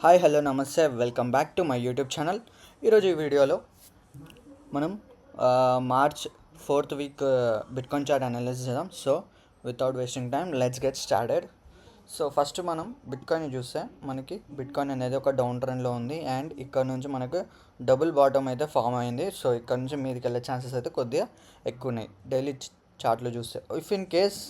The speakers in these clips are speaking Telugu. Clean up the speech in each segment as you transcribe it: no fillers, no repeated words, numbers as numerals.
హాయ్ హలో నమస్తే welcome back to my YouTube channel. ఈరోజు ఈ వీడియోలో మనం March 4th week bitcoin chart analysis చేద్దాం. So without wasting time let's get started. So first మనం బిట్కాయిన్ చూస్తే మనకి బిట్కాయిన్ అనేది ఒక డౌన్ ట్రెండ్లో ఉంది అండ్ ఇక్కడ నుంచి మనకు డబుల్ బాటమ్ అయితే ఫామ్ అయింది. సో ఇక్కడ నుంచి మీదకి వెళ్ళే ఛాన్సెస్ అయితే కొద్దిగా ఎక్కువ ఉన్నాయి డైలీ చార్ట్లో చూస్తే. ఇఫ్ ఇన్ కేస్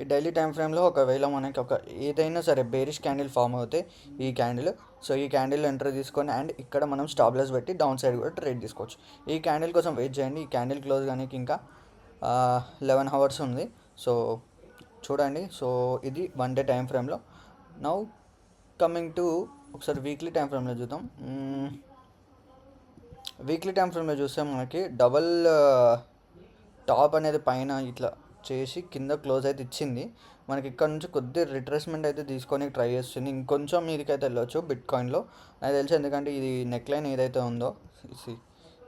ఈ డైలీ టైం ఫ్రేమ్లో ఒకవేళ మనకి ఏదైనా సరే బేరిష్ క్యాండిల్ ఫామ్ అవుతే ఈ క్యాండిల్, సో ఈ క్యాండిల్ ఎంటర్ తీసుకొని అండ్ ఇక్కడ మనం స్టాప్ లాస్ పెట్టి డౌన్ సైడ్ కూడా ట్రేడ్ తీసుకోవచ్చు. ఈ క్యాండిల్ కోసం వెయిట్ చేయండి. ఈ క్యాండిల్ క్లోజ్ కానీ ఇంకా 11 అవర్స్ ఉంది. సో చూడండి. సో ఇది 1 డే టైం ఫ్రేమ్లో. నౌ కమింగ్ టు ఒకసారి వీక్లీ టైం ఫ్రేమ్లో చూద్దాం. వీక్లీ టైం ఫ్రేమ్లో చూస్తే మనకి డబల్ టాప్ అనేది పైన ఇట్లా చేసి కింద క్లోజ్ అయితే ఇచ్చింది. మనకి ఇక్కడ నుంచి కొద్ది రిట్రేస్మెంట్ అయితే తీసుకొని ట్రై చేస్తుంది. ఇంకొంచెం మీదకైతే వెళ్ళొచ్చు బిట్కాయిన్లో నాకు తెలిసి. ఎందుకంటే ఇది నెక్ లైన్ ఏదైతే ఉందో,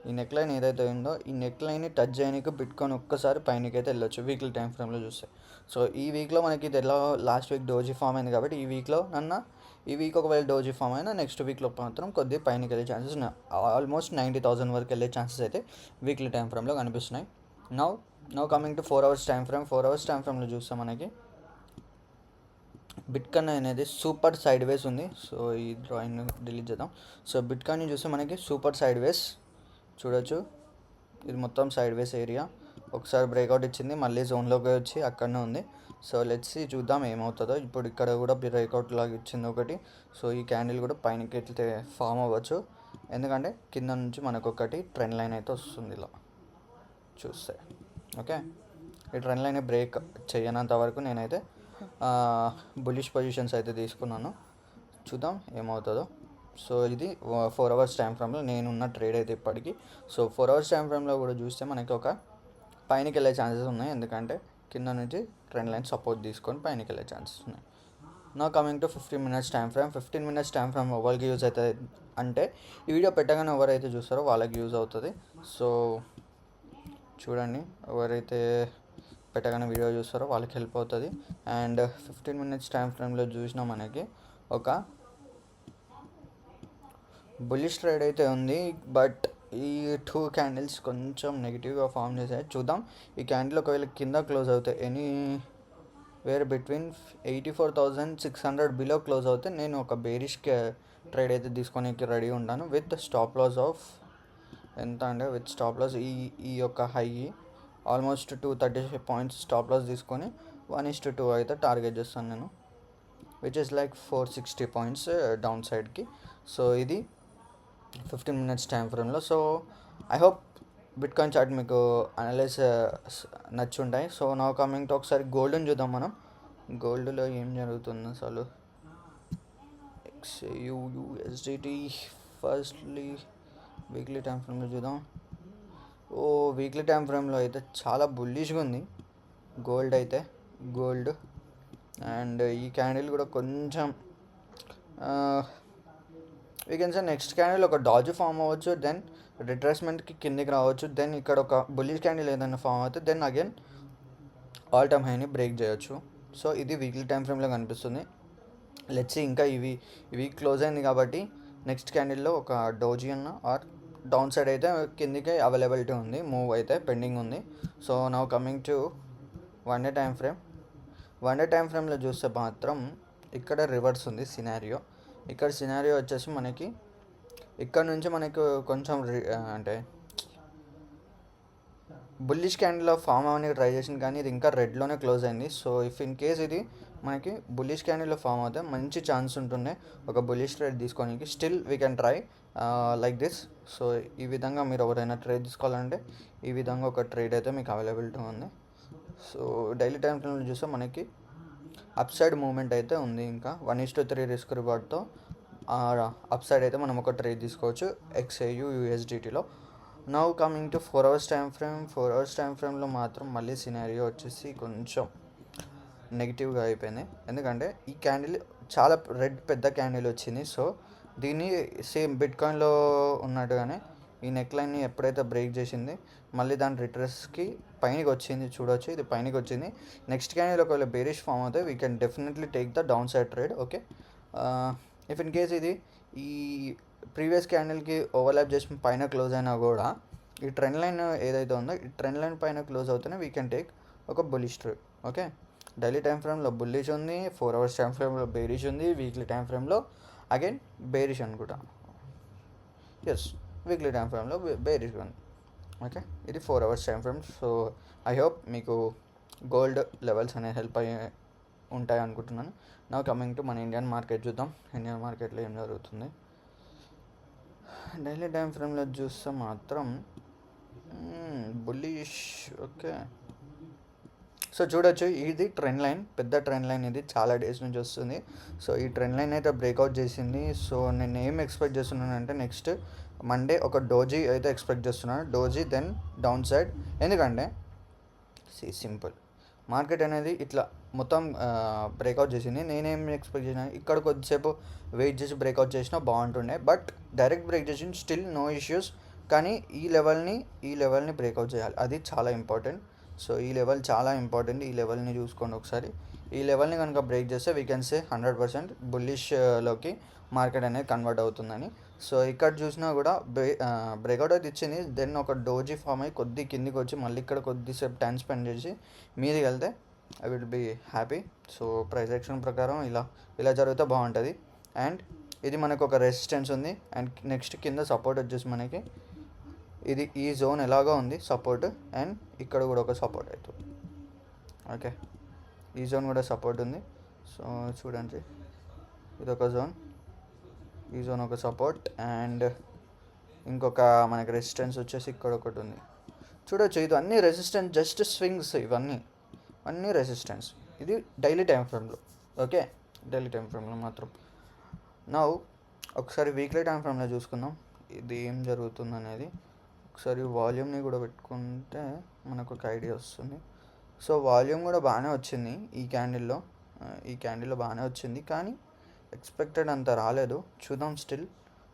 ఈ నెక్ లైన్ ఏదైతే ఉందో ఈ నెక్ లైన్ని టచ్ చేయడానికి బిట్కాయిన్ ఒక్కసారి పైనకైతే వెళ్ళొచ్చు వీక్లీ టైం ఫ్రేమ్లో చూస్తే. సో ఈ వీక్లో మనకి ఇది ఎలా లాస్ట్ వీక్ డోజీ ఫామ్ అయింది కాబట్టి ఈ వీక్ ఒకవేళ డోజీ ఫామ్ అయినా నెక్స్ట్ వీక్లో మాత్రం కొద్దిగా పైనకి వెళ్ళే ఛాన్సెస్ ఉన్నాయి. ఆల్మోస్ట్ 90,000 వరకు వెళ్ళే ఛాన్సెస్ అయితే వీక్లీ టైం ఫ్రేమ్లో కనిపిస్తున్నాయి. Now coming to 4 hours time frame. 4 hours time ఫ్రేమ్లో చూస్తే మనకి బిట్కాయిన్ అనేది సూపర్ సైడ్ వేస్ ఉంది. సో ఈ డ్రాయింగ్ డిలీట్ చేద్దాం. సో బిట్కాయిన్ చూస్తే మనకి సూపర్ సైడ్ వేస్ చూడొచ్చు. ఇది మొత్తం సైడ్ వేస్ ఏరియా. ఒకసారి బ్రేక్అవుట్ ఇచ్చింది, మళ్ళీ జోన్లోకి వచ్చి అక్కడనే ఉంది. సో లెట్స్ చూద్దాం ఏమవుతుందో. ఇప్పుడు ఇక్కడ కూడా బ్రేక్అవుట్ లాగా ఇచ్చింది ఒకటి. సో ఈ క్యాండిల్ కూడా పైనకి అయితే ఫామ్ అవ్వచ్చు, ఎందుకంటే కింద నుంచి మనకు ఒకటి ట్రెండ్ లైన్ అయితే వస్తుంది ఇలా చూస్తే. ఓకే, ఈ ట్రెండ్ లైన్ బ్రేక్ చేయనంత వరకు నేనైతే బులిష్ పొజిషన్స్ అయితే తీసుకున్నాను. చూద్దాం ఏమవుతుందో. సో ఇది 4 అవర్స్ టైం ఫ్రేమ్లో నేనున్న ట్రేడ్ అయితే ఇప్పటికీ. సో 4 అవర్స్ టైం ఫ్రేమ్లో కూడా చూస్తే మనకి ఒక పైనకి వెళ్ళే ఛాన్సెస్ ఉన్నాయి, ఎందుకంటే కింద నుంచి ట్రెండ్ లైన్ సపోర్ట్ తీసుకొని పైనకి వెళ్ళే ఛాన్సెస్ ఉన్నాయి. నా coming to 15 minutes time frame. 15 minutes time frame ఎవరికి యూజ్ అవుతుంది అంటే ఈ వీడియో పెట్టగానే ఎవరైతే చూస్తారో వాళ్ళకి యూజ్ అవుతుంది. సో చూడండి, ఎవరైతే పెట్టగానే వీడియో చూస్తారో వాళ్ళకి హెల్ప్ అవుతుంది. అండ్ 15 మినిట్స్ టైం ఫ్రేమ్లో చూసినా మనకి ఒక బుల్లిష్ ట్రేడ్ అయితే ఉంది. బట్ ఈ 2 క్యాండిల్స్ కొంచెం నెగిటివ్గా ఫామ్ చేశాయి. చూద్దాం ఈ క్యాండిల్ ఒకవేళ కింద క్లోజ్ అవుతాయి వేర్ బిట్వీన్ 84,600 బిలో క్లోజ్ అవుతే నేను ఒక బేరిష్ ట్రేడ్ అయితే తీసుకోనికి రెడీ ఉంటాను విత్ స్టాప్ లాస్ ఆఫ్ ఎంత అంటే విత్ స్టాప్ లాస్ ఈ యొక్క high almost 235 points stop loss తీసుకొని 1:2 అయితే టార్గెట్ చేస్తాను నేను, which is like 460 points down సైడ్కి. సో ఇది 15 మినిట్స్ టైం ఫ్రేమ్లో. So I hope bitcoin chart మీకు అనలైజ్ నచ్చుంటాయి. సో నా కమింగ్ టు ఒకసారి గోల్డ్ని చూద్దాం మనం. గోల్డ్లో ఏం జరుగుతుంది అసలు. XAUUSDT ఫస్ట్లీ వీక్లీ టైం ఫ్రేమ్లో చూద్దాం. వీక్లీ టైం ఫ్రేమ్లో అయితే చాలా బుల్లిష్గా ఉంది గోల్డ్ అండ్ ఈ క్యాండిల్ కూడా కొంచెం we can say next candle ఒక డాజ్ ఫామ్ అవ్వచ్చు, దెన్ రిట్రేస్మెంట్కి కిందికి రావచ్చు, దెన్ ఇక్కడ ఒక బుల్లిష్ క్యాండిల్ ఏదైనా ఫామ్ అవుతుంది, దెన్ అగైన్ ఆల్ టైమ్ హైని బ్రేక్ చేయొచ్చు. సో ఇది వీక్లీ టైం ఫ్రేమ్లో కనిపిస్తుంది. లెట్స్ ఇంకా ఈ వీక్ క్లోజ్ అయింది కాబట్టి నెక్స్ట్ క్యాండిల్లో ఒక డోజీ అన్న ఆర్ డౌన్ సైడ్ అయితే కిందికి అవైలబిలిటీ ఉంది, మూవ్ అయితే పెండింగ్ ఉంది. So now coming to 1 day time frame. 1 day time ఫ్రేమ్లో చూస్తే మాత్రం ఇక్కడ రివర్స్ ఉంది సినారియో. ఇక్కడ సినారియో వచ్చేసి మనకి ఇక్కడ నుంచి మనకు కొంచెం అంటే బుల్లిష్ క్యాండిల్లో ఫామ్ అవ్వడానికి ట్రై చేసింది, కానీ ఇది ఇంకా రెడ్లోనే క్లోజ్ అయింది. సో ఇఫ్ ఇన్ కేస్ ఇది మనకి బుల్లిష్ క్యాండిల్లో ఫామ్ అవుతే మంచి ఛాన్స్ ఉంటుండే ఒక బుల్లిష్ ట్రేడ్ తీసుకోవడానికి. Still we can try like this. So ఈ విధంగా మీరు ఎవరైనా ట్రేడ్ తీసుకోవాలంటే ఈ విధంగా ఒక ట్రేడ్ అయితే మీకు అవైలబిలిటీ ఉంది. సో డైలీ టైం ఫ్రేమ్లో చూస్తే మనకి అప్ సైడ్ మూవ్మెంట్ అయితే ఉంది. ఇంకా 1:3 రిస్క్ రివార్డ్తో అప్ సైడ్ అయితే మనం ఒక ట్రేడ్ తీసుకోవచ్చు XAUUSDTలో. Now coming to 4 hours time frame. 4 hours time ఫ్రేమ్లో మాత్రం మళ్ళీ సినారియో వచ్చేసి కొంచెం నెగిటివ్గా అయిపోయింది, ఎందుకంటే ఈ క్యాండిల్ చాలా పెద్ద క్యాండిల్ వచ్చింది. సో దీన్ని సేమ్ బిట్కాయిన్లో ఉన్నట్టుగానే ఈ నెక్ లైన్ని ఎప్పుడైతే బ్రేక్ చేసింది మళ్ళీ దాని రిట్రెస్కి పైనకి వచ్చింది. చూడవచ్చు, ఇది పైనకి వచ్చింది. నెక్స్ట్ క్యాండిల్ ఒకవేళ బేరిష్ ఫామ్ అవుతే we can definitely take the down side trade. Okay, if in case ఇది ఈ ప్రీవియస్ క్యాండిల్కి ఓవర్లాప్ చేసి పైన క్లోజ్ అయినా కూడా ఈ ట్రెండ్ లైన్ ఏదైతే ఉందో ఈ ట్రెండ్ లైన్ పైన క్లోజ్ అవుతూనే వీ కెన్ టేక్ ఒక bullish trade. Okay, daily time ఫ్రేమ్లో బుల్లిష్ ఉంది, 4 hours టైం ఫ్రేమ్లో బేరిష్ ఉంది, వీక్లీ టైం ఫ్రేమ్లో అగైన్ బేరిష్ అనుకుంటా. ఎస్, వీక్లీ టైం ఫ్రేమ్లో బేరిష్ ఉంది. ఓకే, ఇది 4 hours time frame. So I hope మీకు గోల్డ్ లెవెల్స్ అనేవి హెల్ప్ అయ్యి ఉంటాయి అనుకుంటున్నాను. నా కమింగ్ టు మన ఇండియన్ మార్కెట్ చూద్దాం. ఇండియన్ మార్కెట్లో ఏం జరుగుతుంది. డైలీ టైం ఫ్రేమ్లో చూస్తే మాత్రం బుల్లిష్. ఓకే, సో చూడొచ్చు ఇది ట్రెండ్ లైన్, పెద్ద ట్రెండ్ లైన్, ఇది చాలా డేస్ నుంచి వస్తుంది. సో ఈ ట్రెండ్ లైన్ అయితే బ్రేక్అవుట్ చేసింది. సో నేను ఏం ఎక్స్పెక్ట్ చేస్తున్నానంటే నెక్స్ట్ మండే ఒక డోజీ అయితే ఎక్స్పెక్ట్ చేస్తున్నాను. Doji then down side. ఎందుకంటే సింపుల్, మార్కెట్ అనేది ఇట్లా మొత్తం బ్రేక్అవుట్ చేసింది. నేనేం ఎక్స్పెక్ట్ చేసిన ఇక్కడ కొద్దిసేపు వెయిట్ చేసి బ్రేక్అవుట్ చేసినా బాగుంటుండే, బట్ డైరెక్ట్ బ్రేక్ చేసింది, స్టిల్ నో ఇష్యూస్. కానీ ఈ లెవెల్ని బ్రేక్అవుట్ చేయాలి, అది చాలా ఇంపార్టెంట్. సో ఈ లెవెల్ చాలా ఇంపార్టెంట్, ఈ లెవెల్ని చూసుకోండి ఒకసారి. ఈ లెవెల్ని కనుక బ్రేక్ చేస్తే వీ కెన్ సే 100% బుల్లిష్లోకి మార్కెట్ అనేది కన్వర్ట్ అవుతుందని. సో ఇక్కడ చూసినా కూడా బ్రేక్అవుట్ అయితే ఇచ్చింది. దెన్ ఒక డోజీ ఫామ్ అయ్యి కొద్ది కిందికి వచ్చి మళ్ళీ ఇక్కడ కొద్దిసేపు టైం స్పెండ్ చేసి మీదికి వెళ్తే I will be happy. So price action ప్రకారం ఇలా జరిగితే బాగుంటుంది. అండ్ ఇది మనకు ఒక రెసిస్టెన్స్ ఉంది. అండ్ నెక్స్ట్ కింద సపోర్ట్ వచ్చేసి మనకి ఇది ఈ జోన్ ఎలాగో ఉంది సపోర్ట్, అండ్ ఇక్కడ కూడా ఒక సపోర్ట్ అవుతుంది. ఓకే, ఈ జోన్ కూడా సపోర్ట్ ఉంది. సో చూడండి, ఇది ఒక జోన్, ఈ జోన్ ఒక సపోర్ట్, అండ్ ఇంకొక మనకి రెసిస్టెన్స్ వచ్చేసి ఇక్కడ ఒకటి ఉంది. చూడొచ్చు, ఇది అన్నీ రెసిస్టెన్స్, జస్ట్ స్వింగ్స్, అన్నీ రెసిస్టెన్స్. ఇది డైలీ టైం ఫ్రేమ్లో. ఓకే, డైలీ టైం ఫ్రేమ్లో మాత్రం. నా ఒకసారి వీక్లీ టైం ఫ్రేమ్లో చూసుకుందాం ఇది ఏం జరుగుతుంది అనేది. ఒకసారి వాల్యూమ్ని కూడా పెట్టుకుంటే మనకు ఒక ఐడియా వస్తుంది. సో వాల్యూమ్ కూడా బాగానే వచ్చింది ఈ క్యాండిల్లో బాగానే వచ్చింది, కానీ ఎక్స్పెక్టెడ్ అంత రాలేదు. చూద్దాం, స్టిల్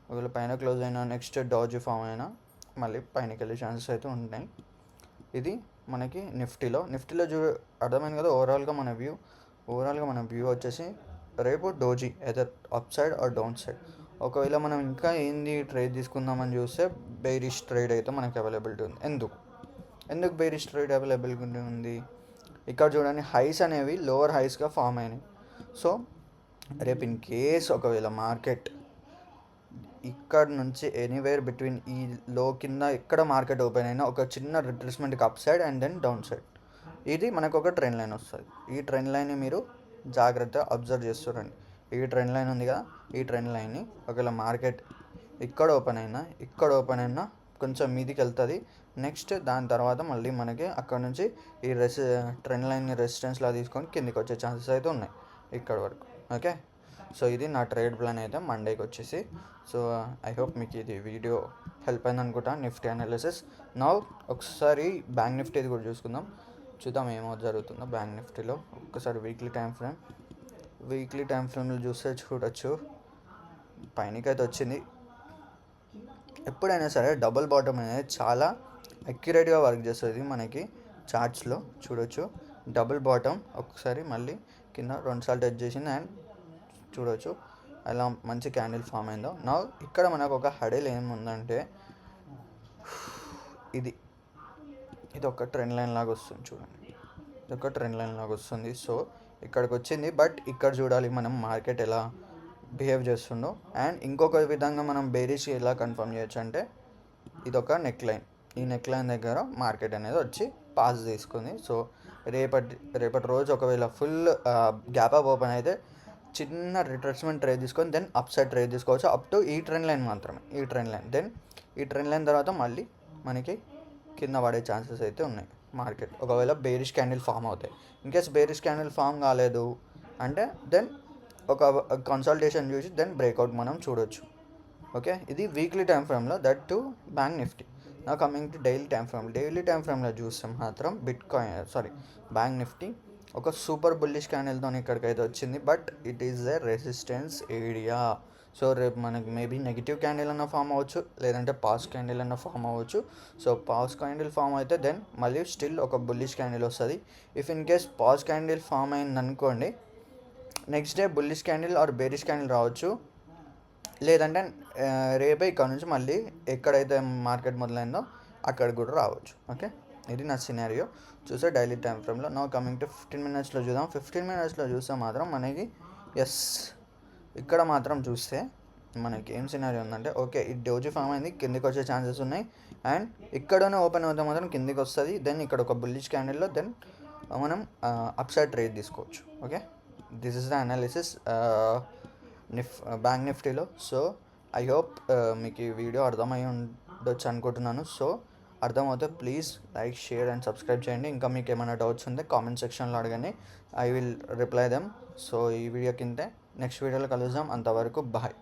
ఒకవేళ పైన క్లోజ్ అయినా నెక్స్ట్ డాజ్ ఫామ్ అయినా మళ్ళీ పైనకి వెళ్ళే ఛాన్సెస్ అయితే ఉంటాయి. ఇది మనకి నిఫ్టీలో అర్థమైంది కదా. ఓవరాల్గా మన వ్యూ వచ్చేసి రేపు doji either up side or down side. ఒకవేళ మనం ఇంకా ఏంది ట్రేడ్ తీసుకుందామని చూస్తే బేరిష్ ట్రేడ్ అయితే మనకి అవైలబిలిటీ ఉంది. ఎందుకు బేరిష్ ట్రేడ్ అవైలబిలిటీ ఉంది? ఇక్కడ చూడండి, హైస్ అనేవి లోవర్ హైస్గా ఫామ్ అయినాయి. సో రేపు ఇన్ కేస్ ఒకవేళ మార్కెట్ ఇక్కడ నుంచి ఎనీవేర్ బిట్వీన్ ఈ లో కింద ఎక్కడ మార్కెట్ ఓపెన్ అయినా ఒక చిన్న రిట్రేస్మెంట్కి up side and then down side, ఇది మనకు ఒక ట్రెండ్ లైన్ వస్తుంది. ఈ ట్రెండ్ లైన్ని మీరు జాగ్రత్తగా అబ్జర్వ్ చేస్తారండి. ఈ ట్రెండ్ లైన్ ఉంది కదా, ఈ ట్రెండ్ లైన్ని ఒకవేళ మార్కెట్ ఇక్కడ ఓపెన్ అయినా కొంచెం మీదికి వెళ్తుంది. నెక్స్ట్ దాని తర్వాత మళ్ళీ మనకి అక్కడ నుంచి ఈ ట్రెండ్ లైన్ని రెసిస్టెన్స్లా తీసుకొని కిందికి వచ్చే ఛాన్సెస్ అయితే ఉన్నాయి ఇక్కడ వరకు. ఓకే, సో ఇది నా ట్రేడ్ ప్లాన్ అయితే మండేకి వచ్చేసి. సో ఐ హోప్ మీకు ఇది వీడియో హెల్ప్ అయింది అనుకుంటా, నిఫ్టీ అనాలిసిస్. నా ఒకసారి బ్యాంక్ నిఫ్టీ కూడా చూద్దాం ఏమో జరుగుతుందో బ్యాంక్ నిఫ్టీలో. ఒక్కసారి వీక్లీ టైం ఫ్రేమ్లో చూడొచ్చు, పైనకైతే వచ్చింది. ఎప్పుడైనా సరే డబుల్ బాటమ్ అనేది చాలా అక్యురేట్గా వర్క్ చేస్తుంది మనకి చార్ట్స్లో. చూడొచ్చు, డబుల్ బాటమ్ ఒకసారి మళ్ళీ కింద 2 సార్లు టచ్ చేసింది అండ్ చూడొచ్చు అలా మంచి క్యాండిల్ ఫామ్ అయిందో. నా ఇక్కడ మనకు ఒక హడల్ ఏముందంటే ఇది ఒక ట్రెండ్ లైన్ లాగా వస్తుంది. చూడండి, ఇది ఒక ట్రెండ్ లైన్ లాగా వస్తుంది. సో ఇక్కడికి వచ్చింది, బట్ ఇక్కడ చూడాలి మనం మార్కెట్ ఎలా బిహేవ్ చేస్తుండో. అండ్ ఇంకొక విధంగా మనం బేరిష్ ఎలా కన్ఫర్మ్ చేయొచ్చు అంటే ఇది ఒక నెక్ లైన్, ఈ నెక్ లైన్ దగ్గర మార్కెట్ అనేది వచ్చి పాస్ తీసుకుంది. సో రేపటి రోజు ఒకవేళ ఫుల్ గ్యాప్ అప్ ఓపెన్ అయితే చిన్న రిట్రేస్మెంట్ ట్రేడ్ తీసుకొని దెన్ అప్ సైడ్ ట్రేడ్ తీసుకోవచ్చు అప్ టు ఈ ట్రెండ్ లైన్ మాత్రమే. దెన్ ఈ ట్రెండ్ లైన్ తర్వాత మళ్ళీ మనకి కింద పడే ఛాన్సెస్ అయితే ఉన్నాయి మార్కెట్ ఒకవేళ బేరిష్ క్యాండిల్ ఫామ్ అవుతాయి. ఇన్కేస్ బేరిష్ క్యాండిల్ ఫామ్ కాలేదు అంటే దెన్ ఒక కన్సల్టేషన్ చూసి దెన్ బ్రేక్అవుట్ మనం చూడొచ్చు. ఓకే, ఇది వీక్లీ టైం ఫ్రేమ్లో, దట్ టు బ్యాంక్ నిఫ్టీ. నా కమింగ్ టు డైలీ టైం ఫ్రేమ్లో చూస్తే మాత్రం బ్యాంక్ నిఫ్టీ ఒక సూపర్ బుల్లిష్ క్యాండిల్తో ఇక్కడికైతే వచ్చింది, but it is a resistance area. So రేపు మనకి మేబీ నెగిటివ్ క్యాండిల్ అన్న ఫామ్ అవ్వచ్చు, లేదంటే పాస్ క్యాండిల్ అన్న ఫామ్ అవ్వచ్చు. సో పాస్ క్యాండిల్ ఫామ్ అయితే దెన్ మళ్ళీ స్టిల్ ఒక బుల్లిష్ క్యాండిల్ వస్తుంది. ఇఫ్ ఇన్ కేస్ పాస్ క్యాండిల్ ఫామ్ అయింది అనుకోండి, next day bullish candle or bearish candle రావచ్చు. లేదంటే రేపే ఇక్కడ నుంచి మళ్ళీ ఎక్కడైతే మార్కెట్ మొదలైందో అక్కడికి కూడా రావచ్చు. ఓకే, ఇది నా సినారియో. చూస్తే డైలీ టైం ఫ్రేమ్లో నా కమింగ్ టు 15 మినిట్స్లో చూద్దాం. 15 మినిట్స్లో చూస్తే మాత్రం మనకి ఎస్ ఇక్కడ మాత్రం చూస్తే మనకి ఏం సినారియో ఉందంటే, ఓకే ఈ డోజీ ఫామ్ అయింది, కిందికి వచ్చే ఛాన్సెస్ ఉన్నాయి. అండ్ ఇక్కడనే ఓపెన్ అవుతే మాత్రం కిందికి వస్తుంది. దెన్ ఇక్కడ ఒక బుల్లిష్ క్యాండిల్లో దెన్ మనం అప్సైడ్ ట్రేడ్ తీసుకోవచ్చు. Okay, this is the analysis bank నిఫ్టీలో. సో ఐ హోప్ మీకు ఈ వీడియో అర్థమై ఉండొచ్చు అనుకుంటున్నాను. సో అర్థమవుతే please like, share and subscribe చేయండి. ఇంకా మీకు ఏమైనా డౌట్స్ ఉంటే కామెంట్ సెక్షన్లో అడగండి, I will reply them. So ఈ వీడియో కింద నెక్స్ట్ వీడియోలో కలుద్దాం. అంతవరకు బాయ్.